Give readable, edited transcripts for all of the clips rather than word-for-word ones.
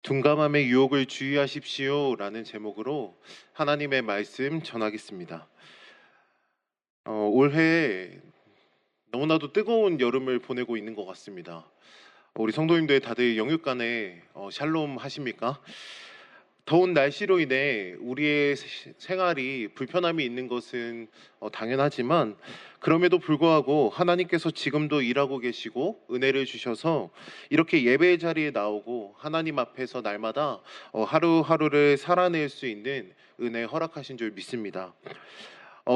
둔감함의 유혹을 주의하십시오라는 제목으로 하나님의 말씀 전하겠습니다. 올해 너무나도 뜨거운 여름을 보내고 있는 것 같습니다. 우리 성도님들 다들 영육간에 샬롬 하십니까? 더운 날씨로 인해 우리의 생활이 불편함이 있는 것은 당연하지만 그럼에도 불구하고 하나님께서 지금도 일하고 계시고 은혜를 주셔서 이렇게 예배의 자리에 나오고 하나님 앞에서 날마다 하루하루를 살아낼 수 있는 은혜 허락하신 줄 믿습니다.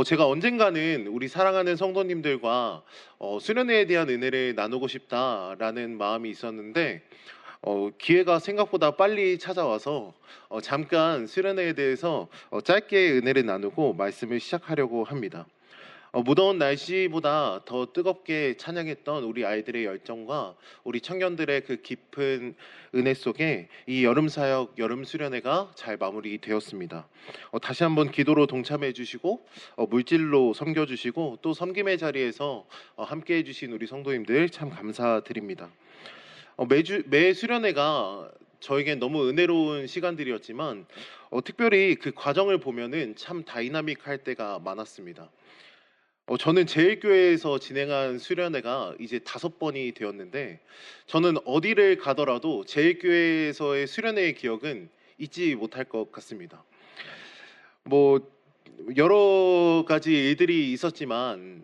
제가 언젠가는 우리 사랑하는 성도님들과 수련회에 대한 은혜를 나누고 싶다라는 마음이 있었는데 기회가 생각보다 빨리 찾아와서 잠깐 수련회에 대해서 짧게 은혜를 나누고 말씀을 시작하려고 합니다. 무더운 날씨보다 더 뜨겁게 찬양했던 우리 아이들의 열정과 우리 청년들의 그 깊은 은혜 속에 이 여름 사역, 여름 수련회가 잘 마무리되었습니다. 다시 한번 기도로 동참해 주시고 물질로 섬겨 주시고 또 섬김의 자리에서 함께 해 주신 우리 성도님들 참 감사드립니다. 매 수련회가 저에겐 너무 은혜로운 시간들이었지만 특별히 그 과정을 보면은 참 다이나믹할 때가 많았습니다. 저는 제일교회에서 진행한 수련회가 이제 5번이 되었는데 저는 어디를 가더라도 제일교회에서의 수련회의 기억은 잊지 못할 것 같습니다. 뭐 여러 가지 일들이 있었지만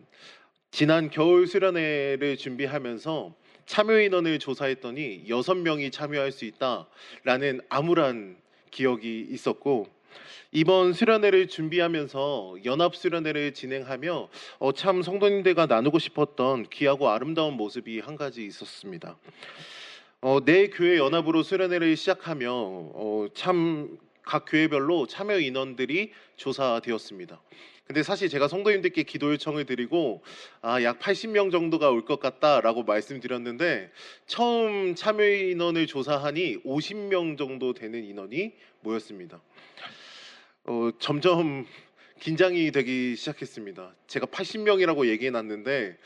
지난 겨울 수련회를 준비하면서 참여 인원을 조사했더니 6명이 참여할 수 있다라는 암울한 기억이 있었고 이번 수련회를 준비하면서 연합 수련회를 진행하며 참 성도님들과 나누고 싶었던 귀하고 아름다운 모습이 한 가지 있었습니다. 내 교회 연합으로 수련회를 시작하며 참 각 교회별로 참여 인원들이 조사되었습니다. 근데 사실 제가 성도님들께 기도 요청을 드리고 약 80명 정도가 올 것 같다라고 말씀드렸는데 처음 참여 인원을 조사하니 50명 정도 되는 인원이 모였습니다. 점점 긴장이 되기 시작했습니다. 제가 80명이라고 얘기해놨는데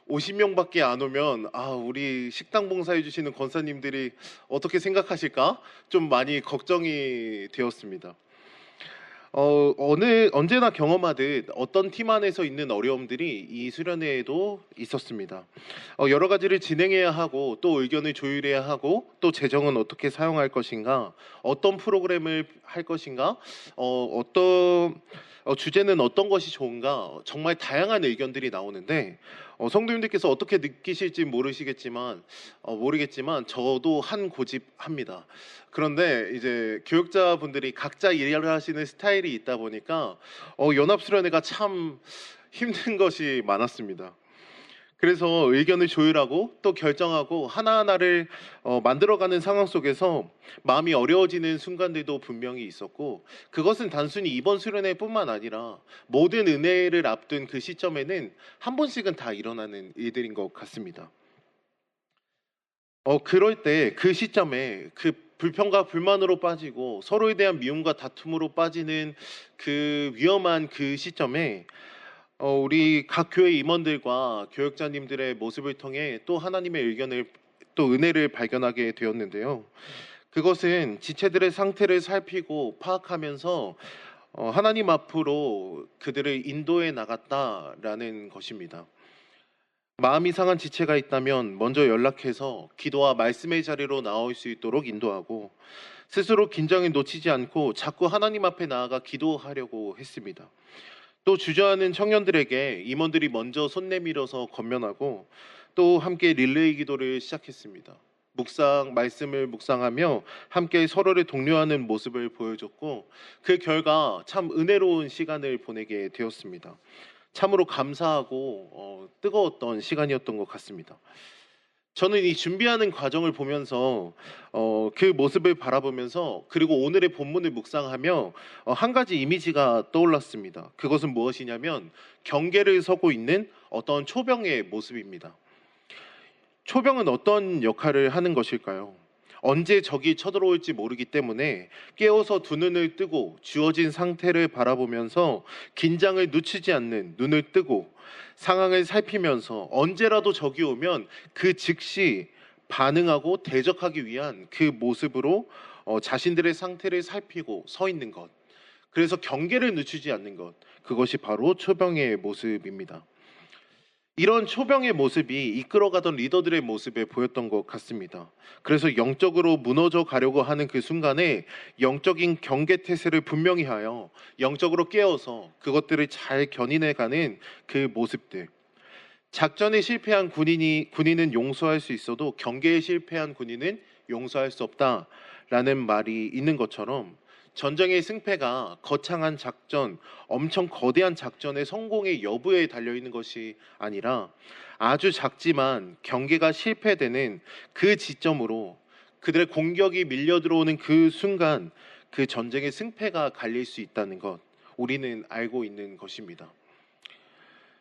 50명밖에 안 오면 우리 식당 봉사해 주시는 권사님들이 어떻게 생각하실까? 좀 많이 걱정이 되었습니다. 언제나 경험하듯 어떤 팀 안에서 있는 어려움들이 이 수련회에도 있었습니다. 여러 가지를 진행해야 하고 또 의견을 조율해야 하고 또 재정은 어떻게 사용할 것인가, 어떤 프로그램을 할 것인가, 주제는 어떤 것이 좋은가, 정말 다양한 의견들이 나오는데 성도님들께서 어떻게 느끼실지 모르겠지만 저도 한 고집합니다. 그런데 이제 교육자분들이 각자 일을 하시는 스타일이 있다 보니까 연합수련회가 참 힘든 것이 많았습니다. 그래서 의견을 조율하고 또 결정하고 하나하나를 만들어가는 상황 속에서 마음이 어려워지는 순간들도 분명히 있었고 그것은 단순히 이번 수련회뿐만 아니라 모든 은혜를 앞둔 그 시점에는 한 번씩은 다 일어나는 일들인 것 같습니다. 그럴 때 그 시점에 그 불평과 불만으로 빠지고 서로에 대한 미움과 다툼으로 빠지는 그 위험한 그 시점에 우리 각 교회 임원들과 교역자님들의 모습을 통해 또 하나님의 의견을 또 은혜를 발견하게 되었는데요. 그것은 지체들의 상태를 살피고 파악하면서 하나님 앞으로 그들을 인도해 나갔다라는 것입니다. 마음이 상한 지체가 있다면 먼저 연락해서 기도와 말씀의 자리로 나올 수 있도록 인도하고 스스로 긴장을 놓치지 않고 자꾸 하나님 앞에 나아가 기도하려고 했습니다. 또 주저하는 청년들에게 임원들이 먼저 손 내밀어서 권면하고 또 함께 릴레이 기도를 시작했습니다. 말씀을 묵상하며 함께 서로를 독려하는 모습을 보여줬고 그 결과 참 은혜로운 시간을 보내게 되었습니다. 참으로 감사하고 뜨거웠던 시간이었던 것 같습니다. 저는 이 준비하는 과정을 보면서 그 모습을 바라보면서 그리고 오늘의 본문을 묵상하며 한 가지 이미지가 떠올랐습니다. 그것은 무엇이냐면 경계를 서고 있는 어떤 초병의 모습입니다. 초병은 어떤 역할을 하는 것일까요? 언제 적이 쳐들어올지 모르기 때문에 깨어서 두 눈을 뜨고 주어진 상태를 바라보면서 긴장을 늦추지 않는 눈을 뜨고 상황을 살피면서 언제라도 적이 오면 그 즉시 반응하고 대적하기 위한 그 모습으로 자신들의 상태를 살피고 서 있는 것, 그래서 경계를 늦추지 않는 것, 그것이 바로 초병의 모습입니다. 이런 초병의 모습이 이끌어가던 리더들의 모습에 보였던 것 같습니다. 그래서 영적으로 무너져 가려고 하는 그 순간에 영적인 경계 태세를 분명히 하여 영적으로 깨어서 그것들을 잘 견인해가는 그 모습들. 작전에 실패한 군인은 용서할 수 있어도 경계에 실패한 군인은 용서할 수 없다라는 말이 있는 것처럼, 전쟁의 승패가 거창한 작전, 엄청 거대한 작전의 성공의 여부에 달려 있는 것이 아니라 아주 작지만 경계가 실패되는 그 지점으로 그들의 공격이 밀려 들어오는 그 순간 그 전쟁의 승패가 갈릴 수 있다는 것, 우리는 알고 있는 것입니다.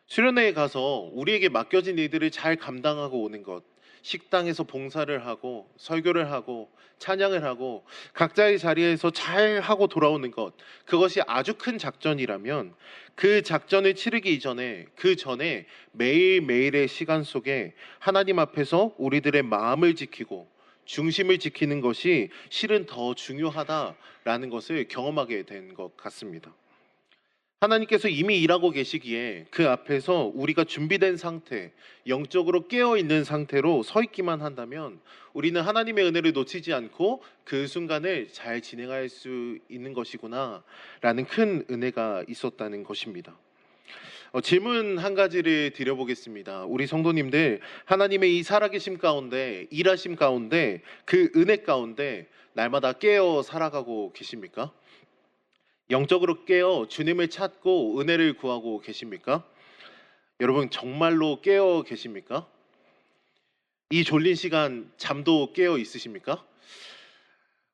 수련회에 가서 우리에게 맡겨진 일들을 잘 감당하고 오는 것, 식당에서 봉사를 하고 설교를 하고 찬양을 하고 각자의 자리에서 잘 하고 돌아오는 것, 그것이 아주 큰 작전이라면 그 작전을 치르기 이전에 그 전에 매일매일의 시간 속에 하나님 앞에서 우리들의 마음을 지키고 중심을 지키는 것이 실은 더 중요하다라는 것을 경험하게 된 것 같습니다. 하나님께서 이미 일하고 계시기에 그 앞에서 우리가 준비된 상태, 영적으로 깨어있는 상태로 서 있기만 한다면 우리는 하나님의 은혜를 놓치지 않고 그 순간을 잘 진행할 수 있는 것이구나 라는 큰 은혜가 있었다는 것입니다. 질문 한 가지를 드려보겠습니다. 우리 성도님들, 하나님의 이 살아계심 가운데, 일하심 가운데, 그 은혜 가운데 날마다 깨어 살아가고 계십니까? 영적으로 깨어 주님을 찾고 은혜를 구하고 계십니까? 여러분, 정말로 깨어 계십니까? 이 졸린 시간 잠도 깨어 있으십니까?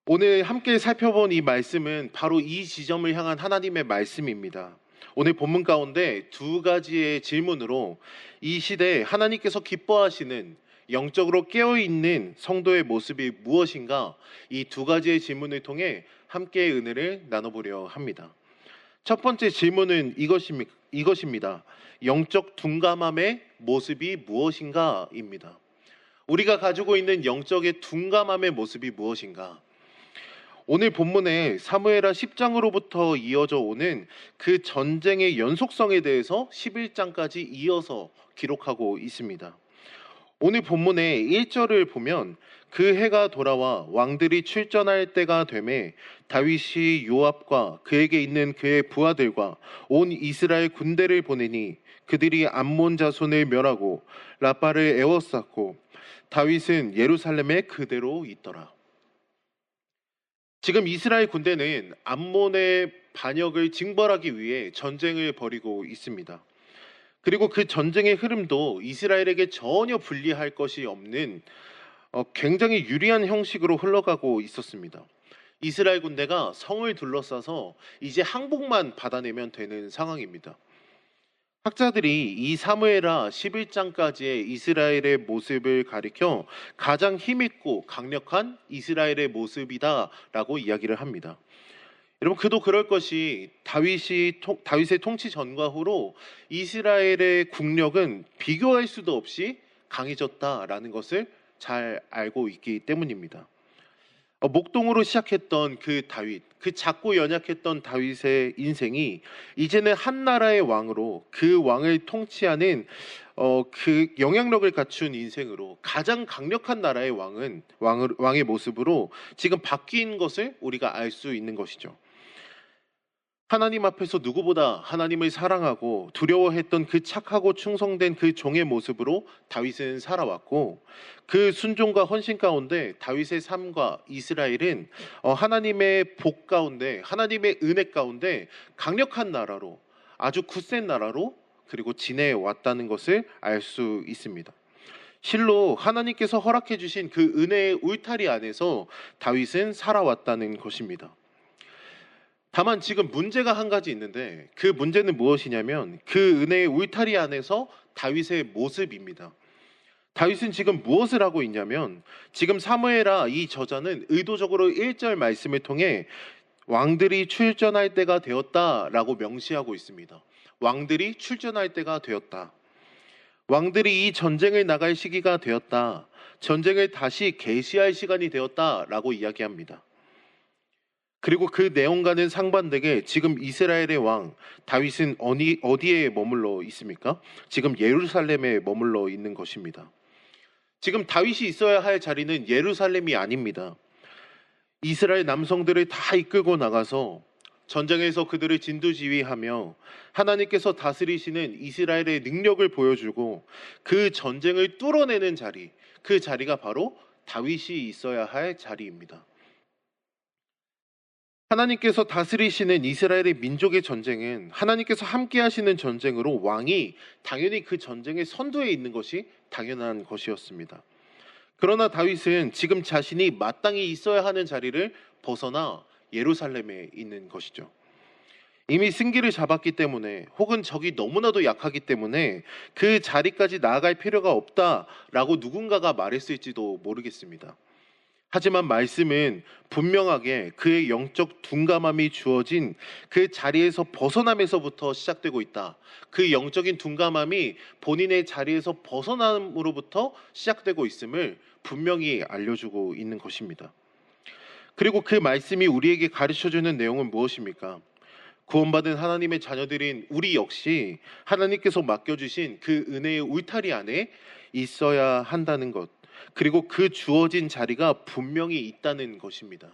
오늘 함께 살펴본 이 말씀은 바로 이 지점을 향한 하나님의 말씀입니다. 오늘 본문 가운데 두 가지의 질문으로 이 시대에 하나님께서 기뻐하시는 영적으로 깨어있는 성도의 모습이 무엇인가, 이 두 가지의 질문을 통해 함께 은혜를 나눠보려 합니다. 첫 번째 질문은 이것입니다. 영적 둔감함의 모습이 무엇인가입니다. 우리가 가지고 있는 영적의 둔감함의 모습이 무엇인가? 오늘 본문에 사무엘하 10장으로부터 이어져 오는 그 전쟁의 연속성에 대해서 11장까지 이어서 기록하고 있습니다. 오늘 본문의 1절을 보면 그 해가 돌아와 왕들이 출전할 때가 되매 다윗이 요압과 그에게 있는 그의 부하들과 온 이스라엘 군대를 보내니 그들이 암몬 자손을 멸하고 라빠를 에워쌌고 다윗은 예루살렘에 그대로 있더라. 지금 이스라엘 군대는 암몬의 반역을 징벌하기 위해 전쟁을 벌이고 있습니다. 그리고 그 전쟁의 흐름도 이스라엘에게 전혀 불리할 것이 없는 굉장히 유리한 형식으로 흘러가고 있었습니다. 이스라엘 군대가 성을 둘러싸서 이제 항복만 받아내면 되는 상황입니다. 학자들이 이 사무엘하 11장까지의 이스라엘의 모습을 가리켜 가장 힘있고 강력한 이스라엘의 모습이다라고 이야기를 합니다. 여러분, 그도 그럴 것이 다윗의 통치 전과 후로 이스라엘의 국력은 비교할 수도 없이 강해졌다라는 것을 잘 알고 있기 때문입니다. 목동으로 시작했던 그 다윗, 그 작고 연약했던 다윗의 인생이 이제는 한 나라의 왕으로 그 왕을 통치하는 그 영향력을 갖춘 인생으로 가장 강력한 나라의 왕의 모습으로 지금 바뀐 것을 우리가 알 수 있는 것이죠. 하나님 앞에서 누구보다 하나님을 사랑하고 두려워했던 그 착하고 충성된 그 종의 모습으로 다윗은 살아왔고, 그 순종과 헌신 가운데 다윗의 삶과 이스라엘은 하나님의 복 가운데, 하나님의 은혜 가운데 강력한 나라로, 아주 굳센 나라로 그리고 지내왔다는 것을 알 수 있습니다. 실로 하나님께서 허락해 주신 그 은혜의 울타리 안에서 다윗은 살아왔다는 것입니다. 다만 지금 문제가 한 가지 있는데, 그 문제는 무엇이냐면 그 은혜의 울타리 안에서 다윗의 모습입니다. 다윗은 지금 무엇을 하고 있냐면, 지금 사무엘하 이 저자는 의도적으로 1절 말씀을 통해 왕들이 출전할 때가 되었다라고 명시하고 있습니다. 왕들이 출전할 때가 되었다. 왕들이 이 전쟁을 나갈 시기가 되었다. 전쟁을 다시 개시할 시간이 되었다라고 이야기합니다. 그리고 그 내용과는 상반되게 지금 이스라엘의 왕 다윗은 어디에 머물러 있습니까? 지금 예루살렘에 머물러 있는 것입니다. 지금 다윗이 있어야 할 자리는 예루살렘이 아닙니다. 이스라엘 남성들을 다 이끌고 나가서 전쟁에서 그들을 진두지휘하며 하나님께서 다스리시는 이스라엘의 능력을 보여주고 그 전쟁을 뚫어내는 자리, 그 자리가 바로 다윗이 있어야 할 자리입니다. 하나님께서 다스리시는 이스라엘의 민족의 전쟁은 하나님께서 함께 하시는 전쟁으로 왕이 당연히 그 전쟁의 선두에 있는 것이 당연한 것이었습니다. 그러나 다윗은 지금 자신이 마땅히 있어야 하는 자리를 벗어나 예루살렘에 있는 것이죠. 이미 승기를 잡았기 때문에 혹은 적이 너무나도 약하기 때문에 그 자리까지 나아갈 필요가 없다라고 누군가가 말했을지도 모르겠습니다. 하지만 말씀은 분명하게 그의 영적 둔감함이 주어진 그 자리에서 벗어남에서부터 시작되고 있다. 그 영적인 둔감함이 본인의 자리에서 벗어남으로부터 시작되고 있음을 분명히 알려주고 있는 것입니다. 그리고 그 말씀이 우리에게 가르쳐주는 내용은 무엇입니까? 구원받은 하나님의 자녀들인 우리 역시 하나님께서 맡겨주신 그 은혜의 울타리 안에 있어야 한다는 것. 그리고 그 주어진 자리가 분명히 있다는 것입니다.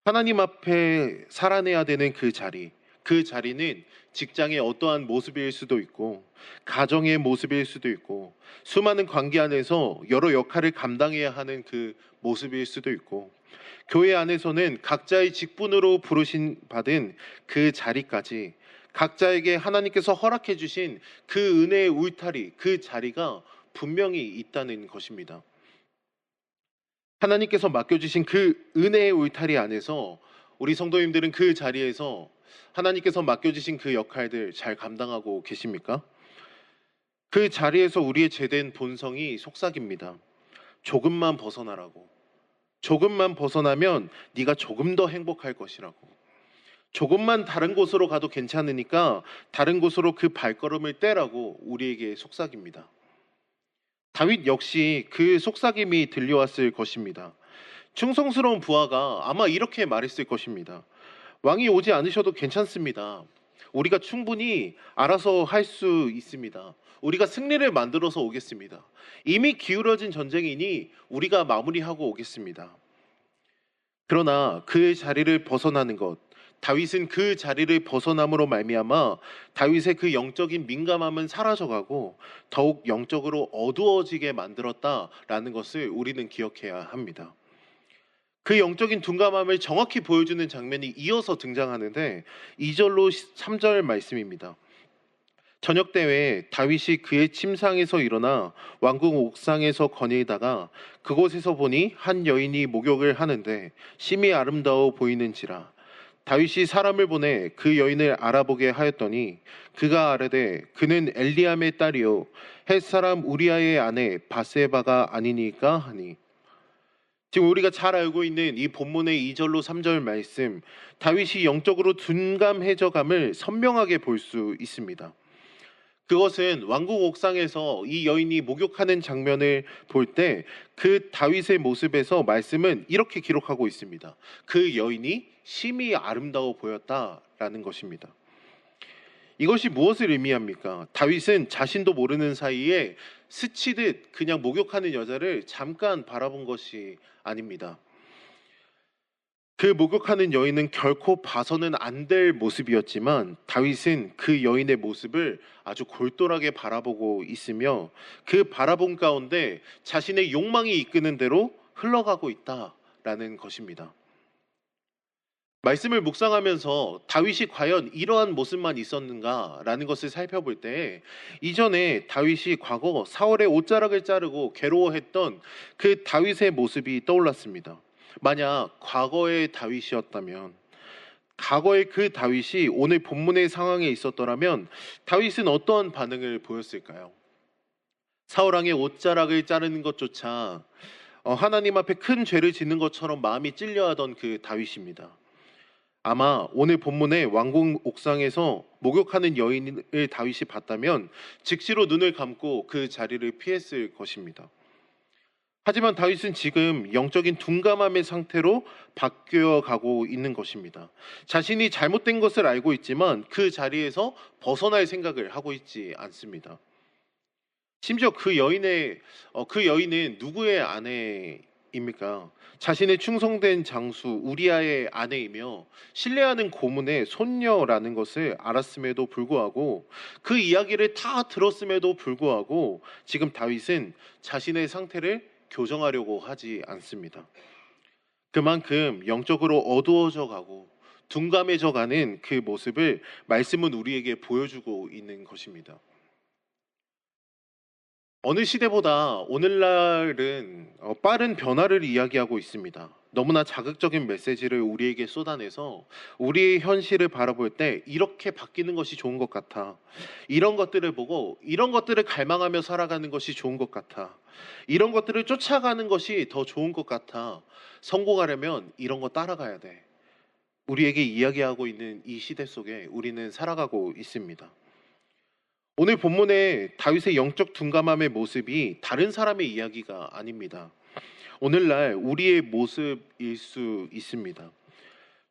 하나님 앞에 살아내야 되는 그 자리는 직장의 어떠한 모습일 수도 있고 가정의 모습일 수도 있고 수많은 관계 안에서 여러 역할을 감당해야 하는 그 모습일 수도 있고 교회 안에서는 각자의 직분으로 받은 그 자리까지 각자에게 하나님께서 허락해 주신 그 은혜의 울타리, 그 자리가 분명히 있다는 것입니다. 하나님께서 맡겨주신 그 은혜의 울타리 안에서 우리 성도님들은 그 자리에서 하나님께서 맡겨주신 그 역할들 잘 감당하고 계십니까? 그 자리에서 우리의 죄된 본성이 속삭입니다. 조금만 벗어나라고. 조금만 벗어나면 네가 조금 더 행복할 것이라고. 조금만 다른 곳으로 가도 괜찮으니까 다른 곳으로 그 발걸음을 떼라고 우리에게 속삭입니다. 다윗 역시 그 속삭임이 들려왔을 것입니다. 충성스러운 부하가 아마 이렇게 말했을 것입니다. 왕이 오지 않으셔도 괜찮습니다. 우리가 충분히 알아서 할 수 있습니다. 우리가 승리를 만들어서 오겠습니다. 이미 기울어진 전쟁이니 우리가 마무리하고 오겠습니다. 그러나 그 자리를 벗어나는 것, 다윗은 그 자리를 벗어남으로 말미암아 다윗의 그 영적인 민감함은 사라져가고 더욱 영적으로 어두워지게 만들었다라는 것을 우리는 기억해야 합니다. 그 영적인 둔감함을 정확히 보여주는 장면이 이어서 등장하는데 2절로 3절 말씀입니다. 저녁 때에 다윗이 그의 침상에서 일어나 왕궁 옥상에서 거닐다가 그곳에서 보니 한 여인이 목욕을 하는데 심히 아름다워 보이는지라. 다윗이 사람을 보내 그 여인을 알아보게 하였더니 그가 아뢰되 그는 엘리암의 딸이요 햇사람 우리아의 아내 바세바가 아니니까 하니. 지금 우리가 잘 알고 있는 이 본문의 2절로 3절 말씀, 다윗이 영적으로 둔감해져감을 선명하게 볼 수 있습니다. 그것은 왕궁 옥상에서 이 여인이 목욕하는 장면을 볼 때 그 다윗의 모습에서 말씀은 이렇게 기록하고 있습니다. 그 여인이 심히 아름다워 보였다라는 것입니다. 이것이 무엇을 의미합니까? 다윗은 자신도 모르는 사이에 스치듯 그냥 목욕하는 여자를 잠깐 바라본 것이 아닙니다. 그 목욕하는 여인은 결코 봐서는 안 될 모습이었지만 다윗은 그 여인의 모습을 아주 골똘하게 바라보고 있으며 그 바라본 가운데 자신의 욕망이 이끄는 대로 흘러가고 있다라는 것입니다. 말씀을 묵상하면서 다윗이 과연 이러한 모습만 있었는가라는 것을 살펴볼 때 이전에 다윗이 과거 사울의 옷자락을 자르고 괴로워했던 그 다윗의 모습이 떠올랐습니다. 만약 과거의 다윗이었다면, 과거의 그 다윗이 오늘 본문의 상황에 있었더라면 다윗은 어떠한 반응을 보였을까요? 사울왕의 옷자락을 자르는 것조차 하나님 앞에 큰 죄를 짓는 것처럼 마음이 찔려하던 그 다윗입니다. 아마 오늘 본문의 왕궁 옥상에서 목욕하는 여인을 다윗이 봤다면 즉시로 눈을 감고 그 자리를 피했을 것입니다. 하지만 다윗은 지금 영적인 둔감함의 상태로 바뀌어 가고 있는 것입니다. 자신이 잘못된 것을 알고 있지만 그 자리에서 벗어날 생각을 하고 있지 않습니다. 심지어 그 여인은 누구의 아내입니까? 자신의 충성된 장수 우리아의 아내이며 신뢰하는 고문의 손녀라는 것을 알았음에도 불구하고 그 이야기를 다 들었음에도 불구하고 지금 다윗은 자신의 상태를 교정하려고 하지 않습니다. 그만큼 영적으로 어두워져 가고 둔감해져 가는 그 모습을 말씀은 우리에게 보여주고 있는 것입니다. 어느 시대보다 오늘날은 빠른 변화를 이야기하고 있습니다. 너무나 자극적인 메시지를 우리에게 쏟아내서 우리의 현실을 바라볼 때 이렇게 바뀌는 것이 좋은 것 같아. 이런 것들을 보고 이런 것들을 갈망하며 살아가는 것이 좋은 것 같아. 이런 것들을 쫓아가는 것이 더 좋은 것 같아. 성공하려면 이런 거 따라가야 돼. 우리에게 이야기하고 있는 이 시대 속에 우리는 살아가고 있습니다. 오늘 본문의 다윗의 영적 둔감함의 모습이 다른 사람의 이야기가 아닙니다. 오늘날 우리의 모습일 수 있습니다.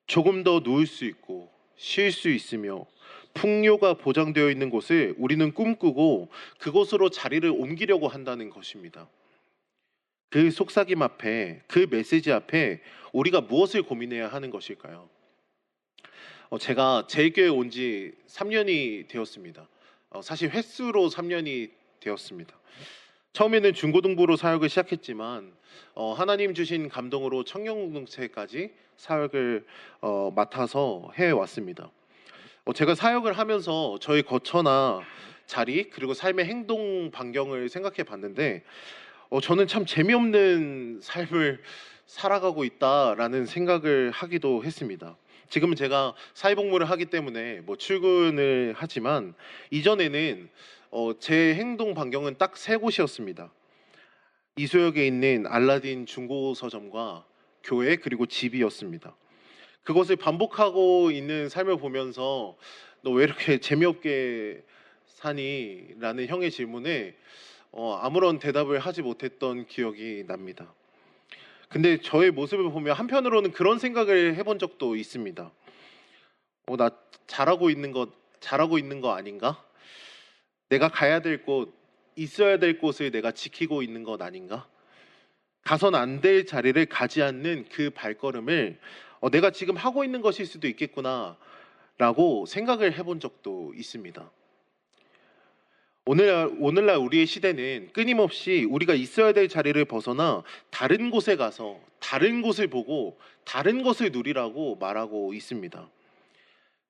조금 더 누울 수 있고 쉴 수 있으며 풍요가 보장되어 있는 곳을 우리는 꿈꾸고 그곳으로 자리를 옮기려고 한다는 것입니다. 그 속삭임 앞에, 그 메시지 앞에 우리가 무엇을 고민해야 하는 것일까요? 제가 제일교회 온 지 3년이 되었습니다. 사실 횟수로 3년이 되었습니다. 처음에는 중고등부로 사역을 시작했지만 하나님 주신 감동으로 청년공동체까지 사역을 맡아서 해왔습니다. 제가 사역을 하면서 저의 거처나 자리 그리고 삶의 행동 반경을 생각해 봤는데 저는 참 재미없는 삶을 살아가고 있다라는 생각을 하기도 했습니다. 지금은 제가 사회복무를 하기 때문에 출근을 하지만 이전에는 제 행동 반경은 딱 3곳이었습니다. 이소역에 있는 알라딘 중고서점과 교회 그리고 집이었습니다. 그것을 반복하고 있는 삶을 보면서 너 왜 이렇게 재미없게 사니? 라는 형의 질문에 아무런 대답을 하지 못했던 기억이 납니다. 근데 저의 모습을 보면 한편으로는 그런 생각을 해본 적도 있습니다. 나 잘하고 있는 거 아닌가? 내가 가야 될 곳, 있어야 될 곳을 내가 지키고 있는 것 아닌가? 가선 안 될 자리를 가지 않는 그 발걸음을 내가 지금 하고 있는 것일 수도 있겠구나 라고 생각을 해본 적도 있습니다. 오늘날 우리의 시대는 끊임없이 우리가 있어야 될 자리를 벗어나 다른 곳에 가서 다른 곳을 보고 다른 것을 누리라고 말하고 있습니다.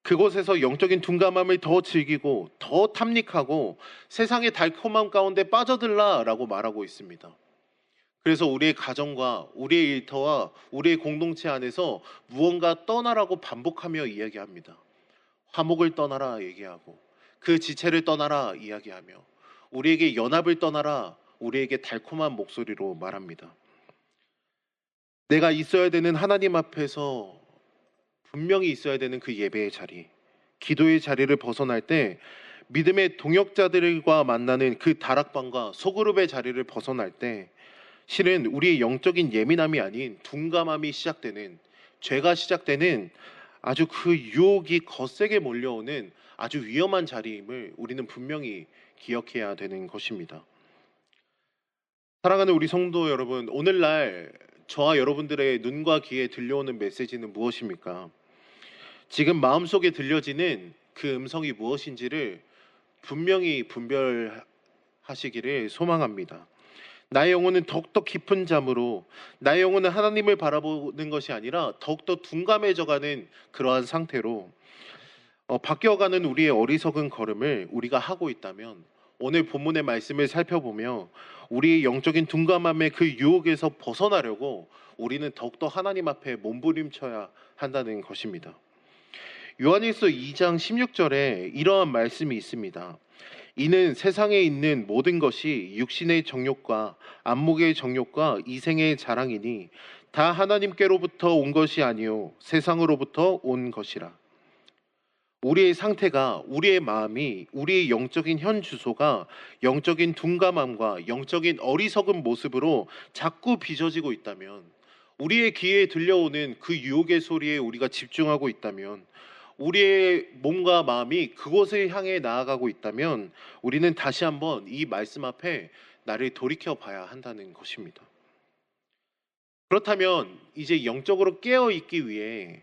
그곳에서 영적인 둔감함을 더 즐기고 더 탐닉하고 세상의 달콤함 가운데 빠져들라라고 말하고 있습니다. 그래서 우리의 가정과 우리의 일터와 우리의 공동체 안에서 무언가 떠나라고 반복하며 이야기합니다. 화목을 떠나라 얘기하고 그 지체를 떠나라 이야기하며 우리에게 연합을 떠나라 우리에게 달콤한 목소리로 말합니다. 내가 있어야 되는 하나님 앞에서 분명히 있어야 되는 그 예배의 자리, 기도의 자리를 벗어날 때 믿음의 동역자들과 만나는 그 다락방과 소그룹의 자리를 벗어날 때 실은 우리의 영적인 예민함이 아닌 둔감함이 시작되는, 죄가 시작되는 아주 그 유혹이 거세게 몰려오는 아주 위험한 자리임을 우리는 분명히 기억해야 되는 것입니다. 사랑하는 우리 성도 여러분, 오늘날 저와 여러분들의 눈과 귀에 들려오는 메시지는 무엇입니까? 지금 마음속에 들려지는 그 음성이 무엇인지를 분명히 분별하시기를 소망합니다. 나의 영혼은 더욱더 깊은 잠으로, 나의 영혼은 하나님을 바라보는 것이 아니라 더욱더 둔감해져가는 그러한 상태로 바뀌어가는 우리의 어리석은 걸음을 우리가 하고 있다면 오늘 본문의 말씀을 살펴보며 우리의 영적인 둔감함의 그 유혹에서 벗어나려고 우리는 더욱더 하나님 앞에 몸부림쳐야 한다는 것입니다. 요한일서 2장 16절에 이러한 말씀이 있습니다. 이는 세상에 있는 모든 것이 육신의 정욕과 안목의 정욕과 이생의 자랑이니 다 하나님께로부터 온 것이 아니요 세상으로부터 온 것이라. 우리의 상태가, 우리의 마음이, 우리의 영적인 현 주소가 영적인 둔감함과 영적인 어리석은 모습으로 자꾸 빚어지고 있다면, 우리의 귀에 들려오는 그 유혹의 소리에 우리가 집중하고 있다면, 우리의 몸과 마음이 그곳을 향해 나아가고 있다면, 우리는 다시 한번 이 말씀 앞에 나를 돌이켜 봐야 한다는 것입니다. 그렇다면 이제 영적으로 깨어 있기 위해,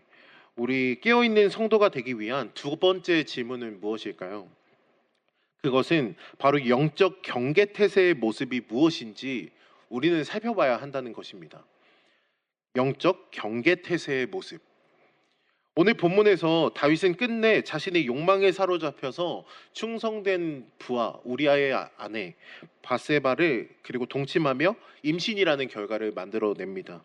우리 깨어 있는 성도가 되기 위한 두 번째 질문은 무엇일까요? 그것은 바로 영적 경계 태세의 모습이 무엇인지 우리는 살펴봐야 한다는 것입니다. 영적 경계 태세의 모습. 오늘 본문에서 다윗은 끝내 자신의 욕망에 사로잡혀서 충성된 부하 우리아의 아내 바세바를 그리고 동침하며 임신이라는 결과를 만들어냅니다.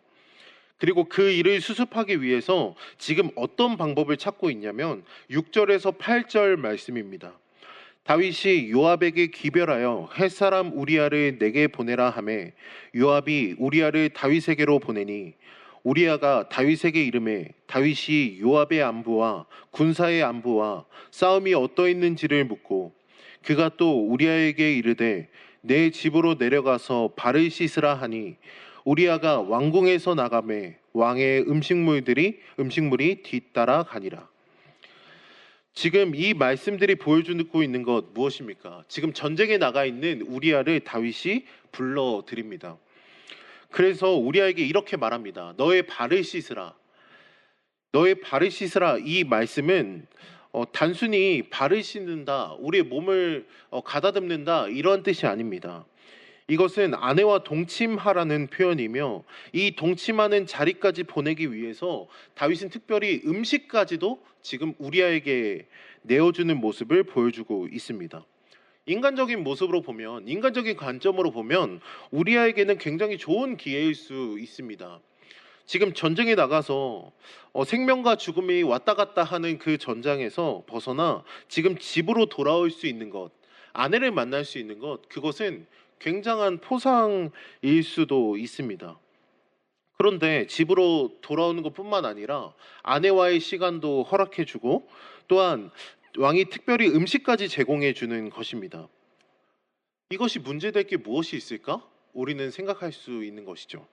그리고 그 일을 수습하기 위해서 지금 어떤 방법을 찾고 있냐면 6절에서 8절 말씀입니다. 다윗이 요압에게 기별하여 햇사람 우리아를 내게 보내라 하매 요압이 우리아를 다윗에게로 보내니 우리아가 다윗에게 이르매 다윗이 요압의 안부와 군사의 안부와 싸움이 어떠했는지를 묻고 그가 또 우리아에게 이르되 내 집으로 내려가서 발을 씻으라 하니 우리아가 왕궁에서 나가매 왕의 음식물이 뒤따라 가니라. 지금 이 말씀들이 보여주고 있는 것 무엇입니까? 지금 전쟁에 나가 있는 우리아를 다윗이 불러드립니다. 그래서 우리아에게 이렇게 말합니다. 너의 발을 씻으라. 너의 발을 씻으라. 이 말씀은 단순히 발을 씻는다, 우리의 몸을 가다듬는다 이런 뜻이 아닙니다. 이것은 아내와 동침하라는 표현이며 이 동침하는 자리까지 보내기 위해서 다윗은 특별히 음식까지도 지금 우리아에게 내어주는 모습을 보여주고 있습니다. 인간적인 모습으로 보면, 인간적인 관점으로 보면 우리아에게는 굉장히 좋은 기회일 수 있습니다. 지금 전쟁에 나가서 생명과 죽음이 왔다 갔다 하는 그 전장에서 벗어나 지금 집으로 돌아올 수 있는 것, 아내를 만날 수 있는 것, 그것은 굉장한 포상일 수도 있습니다. 그런데 집으로 돌아오는 것뿐만 아니라 아내와의 시간도 허락해주고 또한 왕이 특별히 음식까지 제공해주는 것입니다. 이것이 문제될 게 무엇이 있을까? 우리는 생각할 수 있는 것이죠.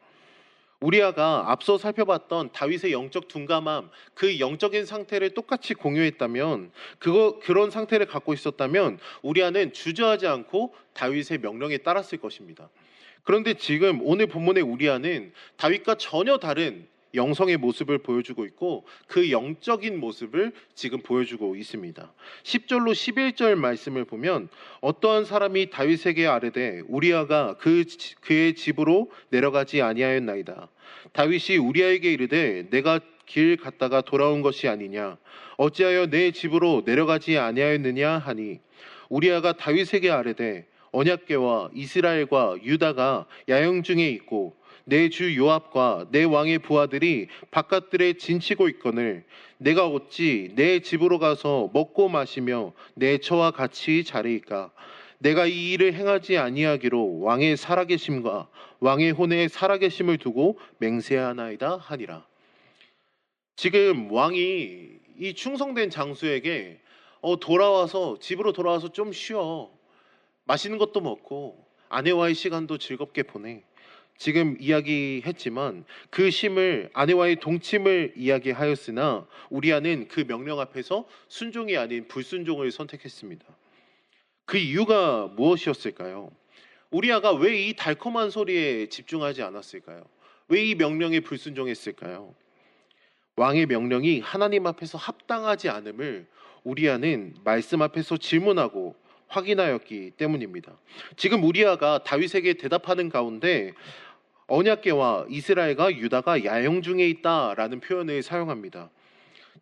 우리아가 앞서 살펴봤던 다윗의 영적 둔감함, 그 영적인 상태를 똑같이 공유했다면, 그런 상태를 갖고 있었다면 우리아는 주저하지 않고 다윗의 명령에 따랐을 것입니다. 그런데 지금 오늘 본문의 우리아는 다윗과 전혀 다른 영성의 모습을 보여주고 있고 그 영적인 모습을 지금 보여주고 있습니다. 10절로 11절 말씀을 보면 어떠한 사람이 다윗에게 아뢰되 우리아가 그의 집으로 내려가지 아니하였나이다. 다윗이 우리아에게 이르되 내가 길 갔다가 돌아온 것이 아니냐 어찌하여 내 집으로 내려가지 아니하였느냐 하니 우리아가 다윗에게 아뢰되 언약궤와 이스라엘과 유다가 야영 중에 있고 내 주 요압과 내 왕의 부하들이 바깥들에 진치고 있거늘 내가 어찌 내 집으로 가서 먹고 마시며 내 처와 같이 자리이까 내가 이 일을 행하지 아니하기로 왕의 살아계심과 왕의 혼의 살아계심을 두고 맹세하나이다 하니라. 지금 왕이 이 충성된 장수에게 집으로 돌아와서 좀 쉬어, 맛있는 것도 먹고 아내와의 시간도 즐겁게 보내, 지금 이야기했지만 그 심을 아내와의 동침을 이야기하였으나 우리아는 그 명령 앞에서 순종이 아닌 불순종을 선택했습니다. 그 이유가 무엇이었을까요? 우리아가 왜 이 달콤한 소리에 집중하지 않았을까요? 왜 이 명령에 불순종했을까요? 왕의 명령이 하나님 앞에서 합당하지 않음을 우리아는 말씀 앞에서 질문하고 확인하였기 때문입니다. 지금 우리아가 다윗에게 대답하는 가운데 언약궤와 이스라엘과 유다가 야영 중에 있다라는 표현을 사용합니다.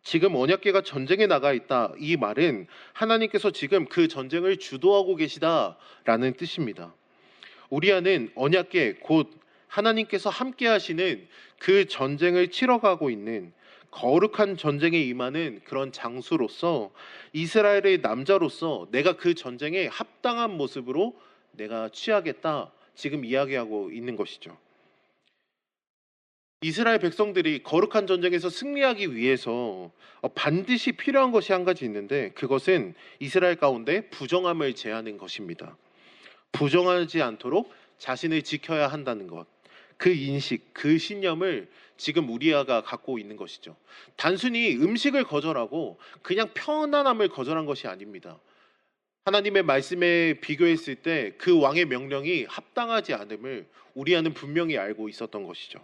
지금 언약궤가 전쟁에 나가 있다, 이 말은 하나님께서 지금 그 전쟁을 주도하고 계시다라는 뜻입니다. 우리아는 언약궤 곧 하나님께서 함께 하시는 그 전쟁을 치러가고 있는 거룩한 전쟁에 임하는 그런 장수로서 이스라엘의 남자로서 내가 그 전쟁에 합당한 모습으로 내가 취하겠다, 지금 이야기하고 있는 것이죠. 이스라엘 백성들이 거룩한 전쟁에서 승리하기 위해서 반드시 필요한 것이 한 가지 있는데, 그것은 이스라엘 가운데 부정함을 제하는 것입니다. 부정하지 않도록 자신을 지켜야 한다는 것, 그 인식, 그 신념을 지금 우리아가 갖고 있는 것이죠. 단순히 음식을 거절하고 그냥 편안함을 거절한 것이 아닙니다. 하나님의 말씀에 비교했을 때 그 왕의 명령이 합당하지 않음을 우리아는 분명히 알고 있었던 것이죠.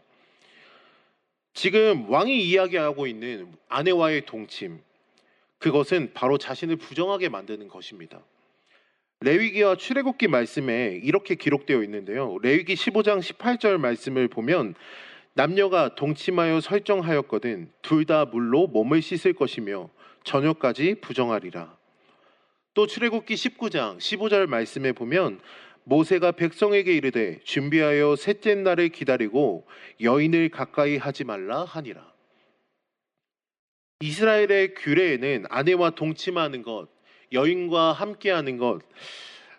지금 왕이 이야기하고 있는 아내와의 동침, 그것은 바로 자신을 부정하게 만드는 것입니다. 레위기와 출애굽기 말씀에 이렇게 기록되어 있는데요. 레위기 15장 18절 말씀을 보면 남녀가 동침하여 설정하였거든 둘 다 물로 몸을 씻을 것이며 저녁까지 부정하리라. 또 출애굽기 19장 15절 말씀에 보면 모세가 백성에게 이르되 준비하여 셋째 날을 기다리고 여인을 가까이 하지 말라 하니라. 이스라엘의 규례에는 아내와 동침하는 것, 여인과 함께하는 것,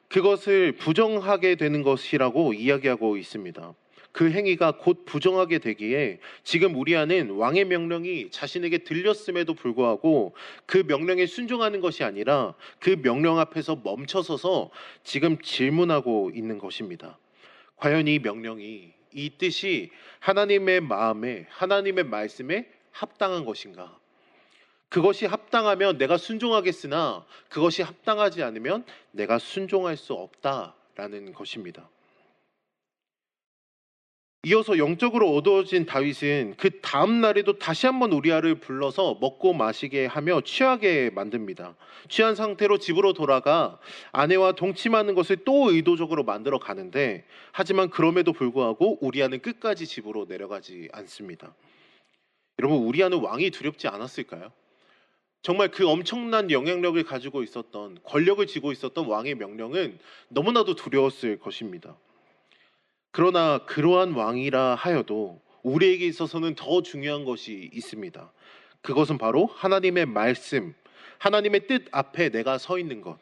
그것을 부정하게 되는 것이라고 이야기하고 있습니다. 그 행위가 곧 부정하게 되기에 지금 우리아는 왕의 명령이 자신에게 들렸음에도 불구하고 그 명령에 순종하는 것이 아니라 그 명령 앞에서 멈춰서서 지금 질문하고 있는 것입니다. 과연 이 명령이, 이 뜻이 하나님의 마음에, 하나님의 말씀에 합당한 것인가? 그것이 합당하면 내가 순종하겠으나 그것이 합당하지 않으면 내가 순종할 수 없다라는 것입니다. 이어서 영적으로 어두워진 다윗은 그 다음 날에도 다시 한번 우리아를 불러서 먹고 마시게 하며 취하게 만듭니다. 취한 상태로 집으로 돌아가 아내와 동침하는 것을 또 의도적으로 만들어 가는데, 하지만 그럼에도 불구하고 우리아는 끝까지 집으로 내려가지 않습니다. 여러분, 우리아는 왕이 두렵지 않았을까요? 정말 그 엄청난 영향력을 가지고 있었던, 권력을 쥐고 있었던 왕의 명령은 너무나도 두려웠을 것입니다. 그러나 그러한 왕이라 하여도 우리에게 있어서는 더 중요한 것이 있습니다. 그것은 바로 하나님의 말씀, 하나님의 뜻 앞에 내가 서 있는 것.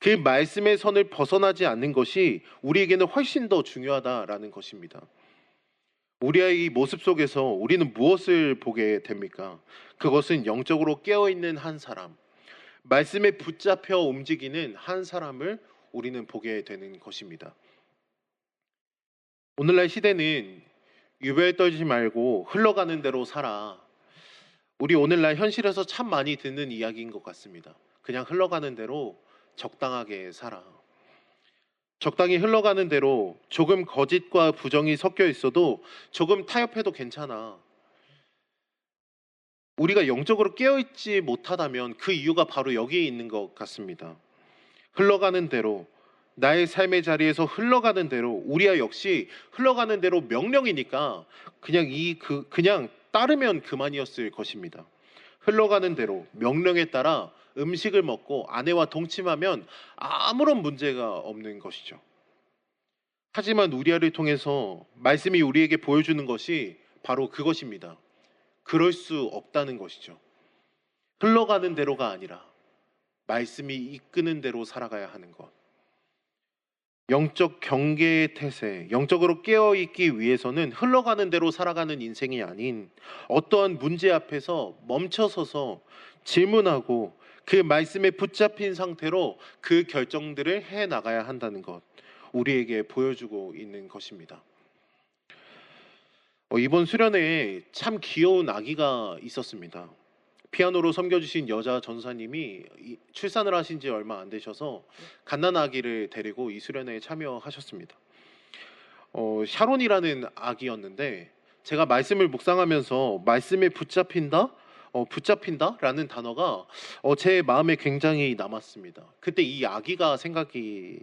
그 말씀의 선을 벗어나지 않는 것이 우리에게는 훨씬 더 중요하다라는 것입니다. 우리의 이 모습 속에서 우리는 무엇을 보게 됩니까? 그것은 영적으로 깨어있는 한 사람, 말씀에 붙잡혀 움직이는 한 사람을 우리는 보게 되는 것입니다. 오늘날 시대는 유별 떨지 말고 흘러가는 대로 살아. 우리 오늘날 현실에서 참 많이 듣는 이야기인 것 같습니다. 그냥 흘러가는 대로 적당하게 살아. 적당히 흘러가는 대로 조금 거짓과 부정이 섞여 있어도 조금 타협해도 괜찮아. 우리가 영적으로 깨어있지 못하다면 그 이유가 바로 여기에 있는 것 같습니다. 흘러가는 대로, 나의 삶의 자리에서 흘러가는 대로, 우리야 역시 흘러가는 대로 명령이니까 그냥 따르면 그만이었을 것입니다. 흘러가는 대로 명령에 따라 음식을 먹고 아내와 동침하면 아무런 문제가 없는 것이죠. 하지만 우리아를 통해서 말씀이 우리에게 보여주는 것이 바로 그것입니다. 그럴 수 없다는 것이죠. 흘러가는 대로가 아니라 말씀이 이끄는 대로 살아가야 하는 것. 영적 경계의 태세, 영적으로 깨어있기 위해서는 흘러가는 대로 살아가는 인생이 아닌 어떠한 문제 앞에서 멈춰서서 질문하고 그 말씀에 붙잡힌 상태로 그 결정들을 해나가야 한다는 것, 우리에게 보여주고 있는 것입니다. 이번 수련회에 참 귀여운 아기가 있었습니다. 피아노로 섬겨주신 여자 전사님이 출산을 하신 지 얼마 안 되셔서 갓난아기를 데리고 이 수련회에 참여하셨습니다. 샤론이라는 아기였는데, 제가 말씀을 묵상하면서 말씀에 붙잡힌다라는 단어가 제 마음에 굉장히 남았습니다. 그때 이 아기가 생각이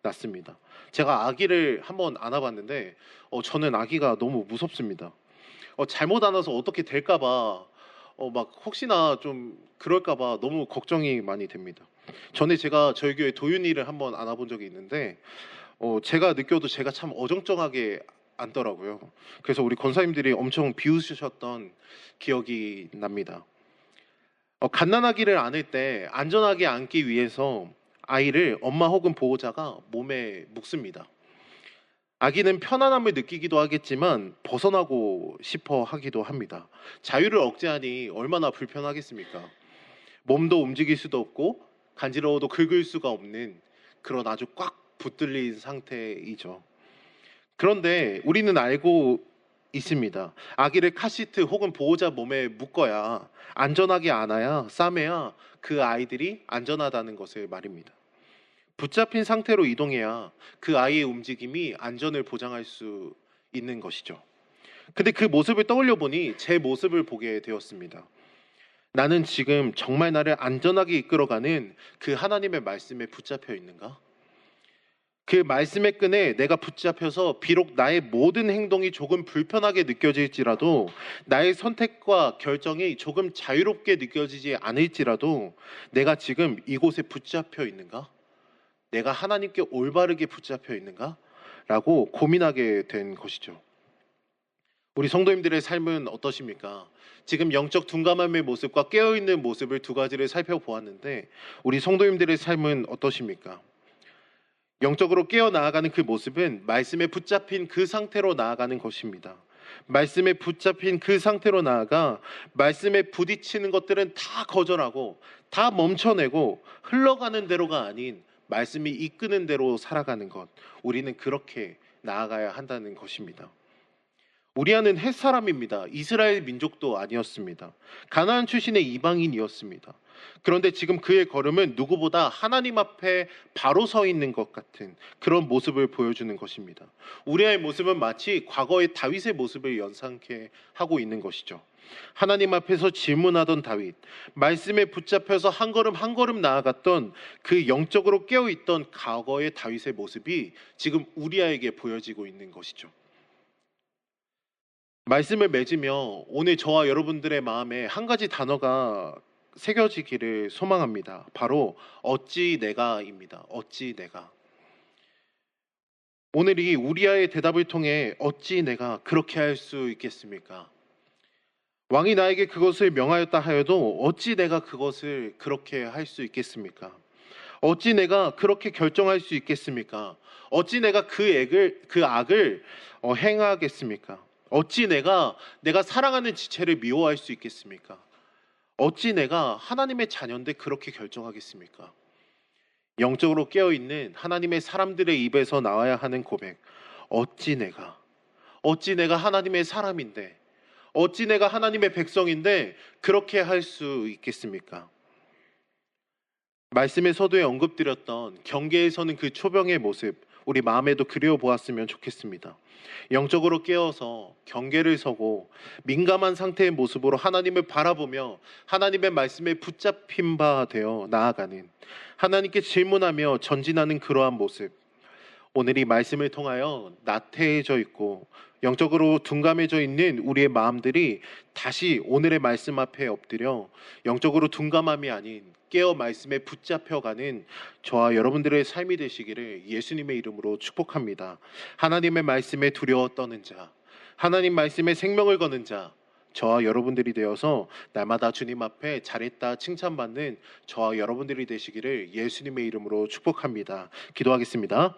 났습니다. 제가 아기를 한번 안아봤는데 저는 아기가 너무 무섭습니다. 잘못 안아서 어떻게 될까봐 막 혹시나 좀 그럴까봐 너무 걱정이 많이 됩니다. 전에 제가 저희 교회 도윤이를 한번 안아본 적이 있는데 제가 느껴도 제가 참 어정쩡하게 안더라고요. 그래서 우리 권사님들이 엄청 비웃으셨던 기억이 납니다. 갓난아기를 안을 때 안전하게 안기 위해서 아이를 엄마 혹은 보호자가 몸에 묶습니다. 아기는 편안함을 느끼기도 하겠지만 벗어나고 싶어 하기도 합니다. 자유를 억제하니 얼마나 불편하겠습니까? 몸도 움직일 수도 없고 간지러워도 긁을 수가 없는 그런 아주 꽉 붙들린 상태이죠. 그런데 우리는 알고 있습니다. 아기를 카시트 혹은 보호자 몸에 묶어야 안전하게 안아야 싸매야 그 아이들이 안전하다는 것을 말입니다. 붙잡힌 상태로 이동해야 그 아이의 움직임이 안전을 보장할 수 있는 것이죠. 근데 그 모습을 떠올려 보니 제 모습을 보게 되었습니다. 나는 지금 정말 나를 안전하게 이끌어가는 그 하나님의 말씀에 붙잡혀 있는가? 그 말씀의 끈에 내가 붙잡혀서 비록 나의 모든 행동이 조금 불편하게 느껴질지라도 나의 선택과 결정이 조금 자유롭게 느껴지지 않을지라도 내가 지금 이곳에 붙잡혀 있는가? 내가 하나님께 올바르게 붙잡혀 있는가? 라고 고민하게 된 것이죠. 우리 성도님들의 삶은 어떠십니까? 지금 영적 둔감함의 모습과 깨어있는 모습을 두 가지를 살펴보았는데 우리 성도님들의 삶은 어떠십니까? 영적으로 깨어 나아가는 그 모습은 말씀에 붙잡힌 그 상태로 나아가는 것입니다. 말씀에 붙잡힌 그 상태로 나아가 말씀에 부딪히는 것들은 다 거절하고 다 멈춰내고 흘러가는 대로가 아닌 말씀이 이끄는 대로 살아가는 것. 우리는 그렇게 나아가야 한다는 것입니다. 우리아는 햇사람입니다. 이스라엘 민족도 아니었습니다. 가나안 출신의 이방인이었습니다. 그런데 지금 그의 걸음은 누구보다 하나님 앞에 바로 서 있는 것 같은 그런 모습을 보여주는 것입니다. 우리아의 모습은 마치 과거의 다윗의 모습을 연상케 하고 있는 것이죠. 하나님 앞에서 질문하던 다윗, 말씀에 붙잡혀서 한 걸음 한 걸음 나아갔던 그 영적으로 깨어있던 과거의 다윗의 모습이 지금 우리아에게 보여지고 있는 것이죠. 말씀을 맺으며 오늘 저와 여러분들의 마음에 한 가지 단어가 새겨지기를 소망합니다. 바로 어찌 내가입니다. 어찌 내가. 오늘이 우리아의 대답을 통해 어찌 내가 그렇게 할 수 있겠습니까? 왕이 나에게 그것을 명하였다 하여도 어찌 내가 그것을 그렇게 할 수 있겠습니까? 어찌 내가 그렇게 결정할 수 있겠습니까? 어찌 내가 그 악을 행하겠습니까? 어찌 내가 사랑하는 지체를 미워할 수 있겠습니까? 어찌 내가 하나님의 자녀인데 그렇게 결정하겠습니까? 영적으로 깨어있는 하나님의 사람들의 입에서 나와야 하는 고백. 어찌 내가 하나님의 사람인데, 어찌 내가 하나님의 백성인데 그렇게 할 수 있겠습니까? 말씀의 서두에 언급드렸던 경계에서는 그 초병의 모습, 우리 마음에도 그려보았으면 좋겠습니다. 영적으로 깨어서 경계를 서고 민감한 상태의 모습으로 하나님을 바라보며 하나님의 말씀에 붙잡힌 바 되어 나아가는, 하나님께 질문하며 전진하는 그러한 모습. 오늘 이 말씀을 통하여 나태해져 있고 영적으로 둔감해져 있는 우리의 마음들이 다시 오늘의 말씀 앞에 엎드려 영적으로 둔감함이 아닌 깨어 말씀에 붙잡혀가는 저와 여러분들의 삶이 되시기를 예수님의 이름으로 축복합니다. 하나님의 말씀에 두려워 떠는 자, 하나님 말씀에 생명을 거는 자, 저와 여러분들이 되어서 날마다 주님 앞에 잘했다 칭찬받는 저와 여러분들이 되시기를 예수님의 이름으로 축복합니다. 기도하겠습니다.